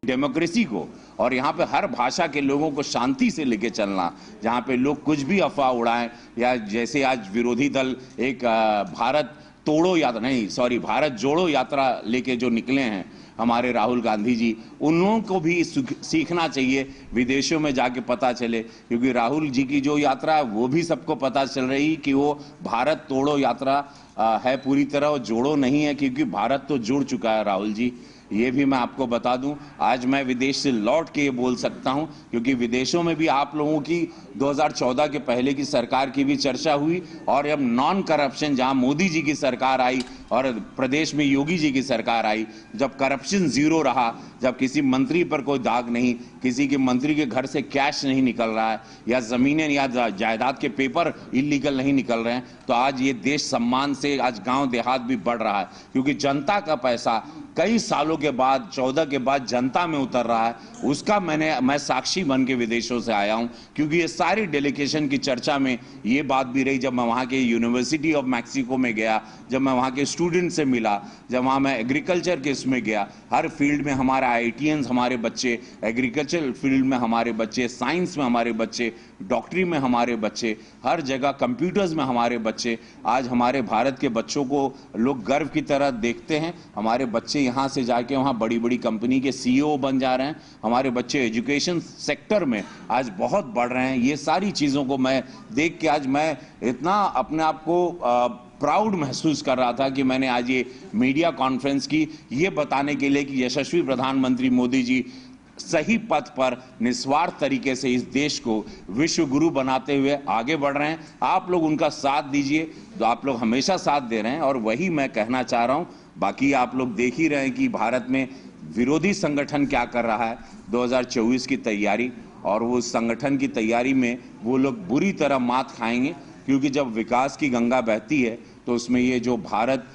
Democracy को, और यहाँ पे हर भाषा के लोगों को शांति से लेके चलना, जहाँ पे लोग कुछ भी अफवाह उड़ाएं, या जैसे आज विरोधी दल एक भारत तोड़ो यात्रा नहीं सॉरी भारत जोड़ो यात्रा लेके जो निकले हैं हमारे राहुल गांधी जी, उन लोगों को भी सीखना चाहिए, विदेशों में जाके पता चले, क्योंकि राहुल जी की जो यात्रा है वो भी सबको पता चल रही कि वो भारत तोड़ो यात्रा है पूरी तरह, और जोड़ो नहीं है, क्योंकि भारत तो जुड़ चुका है राहुल जी। ये भी मैं आपको बता दूं, आज मैं विदेश से लौट के ये बोल सकता हूं, क्योंकि विदेशों में भी आप लोगों की 2014 के पहले की सरकार की भी चर्चा हुई, और अब नॉन करप्शन जहां मोदी जी की सरकार आई और प्रदेश में योगी जी की सरकार आई, जब करप्शन जीरो रहा, जब किसी मंत्री पर कोई दाग नहीं, किसी के मंत्री के घर से कैश नहीं निकल रहा है, या जमीनें या जायदाद के पेपर इलीगल नहीं निकल रहे हैं, तो आज ये देश सम्मान से आज गांव देहात भी बढ़ रहा है, क्योंकि जनता का पैसा कई सालों के बाद 14 के बाद जनता में उतर रहा है। उसका मैं साक्षी बन के विदेशों से आया हूं, क्योंकि ये सारी डेलीगेशन की चर्चा में ये बात भी रही, जब मैं वहां के यूनिवर्सिटी ऑफ मैक्सिको में गया, जब मैं वहां के स्टूडेंट से मिला, जब वहां मैं एग्रीकल्चर के इसमें गया, हर फील्ड में हमारे IITians हमारे बच्चे, एग्रीकल्चर फील्ड में हमारे बच्चे, साइंस में हमारे बच्चे, डॉक्टरी में हमारे बच्चे, हर जगह कंप्यूटर्स में हमारे बच्चे, आज हमारे भारत के बच्चों को लोग गर्व की तरह देखते हैं। हमारे बच्चे यहाँ से जाके वहाँ बड़ी बड़ी कंपनी के CEO बन जा रहे हैं, हमारे बच्चे एजुकेशन सेक्टर में आज बहुत बढ़ रहे हैं। ये सारी चीज़ों को मैं देख के आज मैं इतना अपने आप को प्राउड महसूस कर रहा था कि मैंने आज ये मीडिया कॉन्फ्रेंस की, ये बताने के लिए कि यशस्वी प्रधानमंत्री मोदी जी सही पथ पर निस्वार्थ तरीके से इस देश को विश्व गुरु बनाते हुए आगे बढ़ रहे हैं। आप लोग उनका साथ दीजिए, तो आप लोग हमेशा साथ दे रहे हैं, और वही मैं कहना चाह रहा हूं। बाकी आप लोग देख ही रहे हैं कि भारत में विरोधी संगठन क्या कर रहा है, 2024 की तैयारी, और वो संगठन की तैयारी में वो लोग बुरी तरह मात खाएंगे, क्योंकि जब विकास की गंगा बहती है तो उसमें ये जो भारत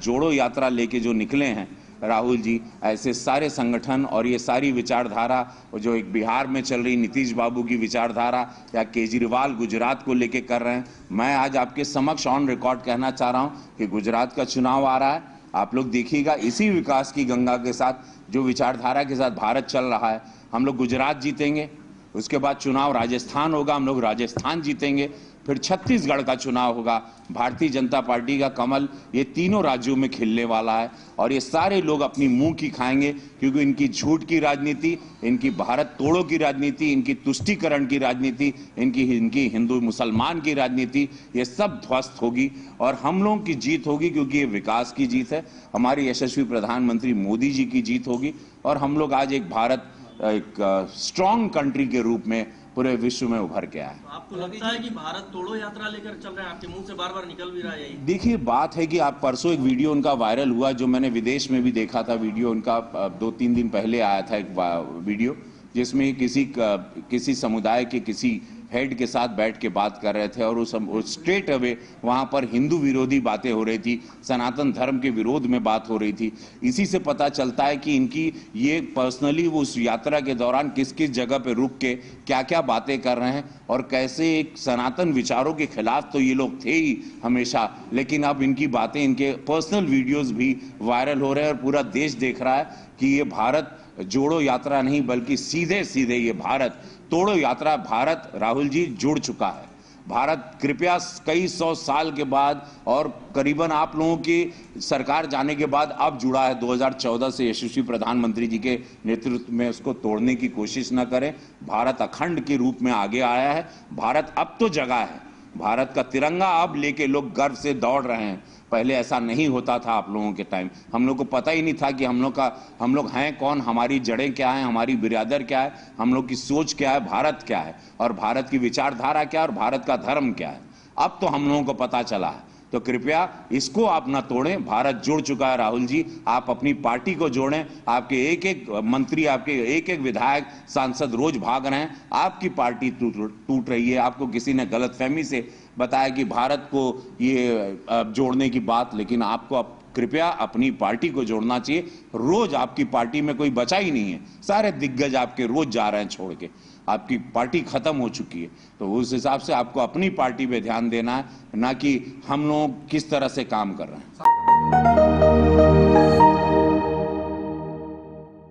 जोड़ो यात्रा लेके जो निकले हैं राहुल जी, ऐसे सारे संगठन और ये सारी विचारधारा जो एक बिहार में चल रही नीतीश बाबू की विचारधारा, या केजरीवाल गुजरात को लेके कर रहे हैं, मैं आज आपके समक्ष ऑन रिकॉर्ड कहना चाह रहा हूं कि गुजरात का चुनाव आ रहा है, आप लोग देखिएगा, इसी विकास की गंगा के साथ, जो विचारधारा के साथ भारत चल रहा है, हम लोग गुजरात जीतेंगे, उसके बाद चुनाव राजस्थान होगा, हम लोग राजस्थान जीतेंगे, फिर छत्तीसगढ़ का चुनाव होगा, भारतीय जनता पार्टी का कमल ये तीनों राज्यों में खिलने वाला है, और ये सारे लोग अपनी मुंह की खाएंगे, क्योंकि इनकी झूठ की राजनीति, इनकी भारत तोड़ो की राजनीति, इनकी तुष्टीकरण की राजनीति, इनकी हिंदू मुसलमान की राजनीति, ये सब ध्वस्त होगी, और हम लोगों की जीत होगी, क्योंकि ये विकास की जीत है, हमारे यशस्वी प्रधानमंत्री मोदी जी की जीत होगी, और हम लोग आज एक स्ट्रॉन्ग कंट्री के रूप में पूरे विश्व में उभर के आए। तो आपको लगता है कि भारत तोड़ो यात्रा लेकर चल रहे हैं? आपके मुंह से बार बार निकल भी रहा है यही। देखिए, बात है कि आप परसों एक वीडियो उनका वायरल हुआ, जो मैंने विदेश में भी देखा था वीडियो उनका, 2-3 दिन पहले आया था एक वीडियो, जिसमें किसी समुदाय के किसी हेड के साथ बैठ के बात कर रहे थे, और वो स्ट्रेट अवे वहां पर हिंदू विरोधी बातें हो रही थी, सनातन धर्म के विरोध में बात हो रही थी। इसी से पता चलता है कि इनकी ये पर्सनली वो उस यात्रा के दौरान किस किस जगह पे रुक के क्या क्या बातें कर रहे हैं, और कैसे एक सनातन विचारों के खिलाफ तो ये लोग थे ही हमेशा, लेकिन अब इनकी बातें, इनके पर्सनल वीडियोज भी वायरल हो रहे हैं, और पूरा देश देख रहा है कि ये भारत जोड़ो यात्रा नहीं, बल्कि सीधे सीधे ये भारत तोड़ो यात्रा, भारत राहुल जी जुड़ चुका है। भारत कृपया कई 100 साल के बाद, और करीबन आप लोगों की सरकार जाने के बाद अब जुड़ा है, 2014 से यशस्वी प्रधानमंत्री जी के नेतृत्व में, उसको तोड़ने की कोशिश न करें। भारत अखंड के रूप में आगे आया है, भारत अब तो जगा है, भारत का तिरंगा अब लेके लोग गर्व से दौड़ रहे हैं। पहले ऐसा नहीं होता था, आप लोगों के टाइम हम लोग को पता ही नहीं था कि हम लोग हैं कौन, हमारी जड़ें क्या हैं, हमारी बिरादर क्या है, हम लोग की सोच क्या है, भारत क्या है, और भारत की विचारधारा क्या है, और भारत का धर्म क्या है। अब तो हम लोगों को पता चला है, तो कृपया इसको आप ना तोड़ें। भारत जुड़ चुका है राहुल जी, आप अपनी पार्टी को जोड़ें। आपके एक एक मंत्री, आपके एक एक विधायक, सांसद रोज भाग रहे हैं, आपकी पार्टी टूट रही है। आपको किसी ने गलतफहमी से बताया कि भारत को ये जोड़ने की बात, लेकिन आपको कृपया अपनी पार्टी को जोड़ना चाहिए। रोज आपकी पार्टी में कोई बचा ही नहीं है, सारे दिग्गज आपके रोज जा रहे हैं छोड़ के, आपकी पार्टी खत्म हो चुकी है। तो उस हिसाब से आपको अपनी पार्टी पे ध्यान देना है, ना कि हम लोग किस तरह से काम कर रहे हैं।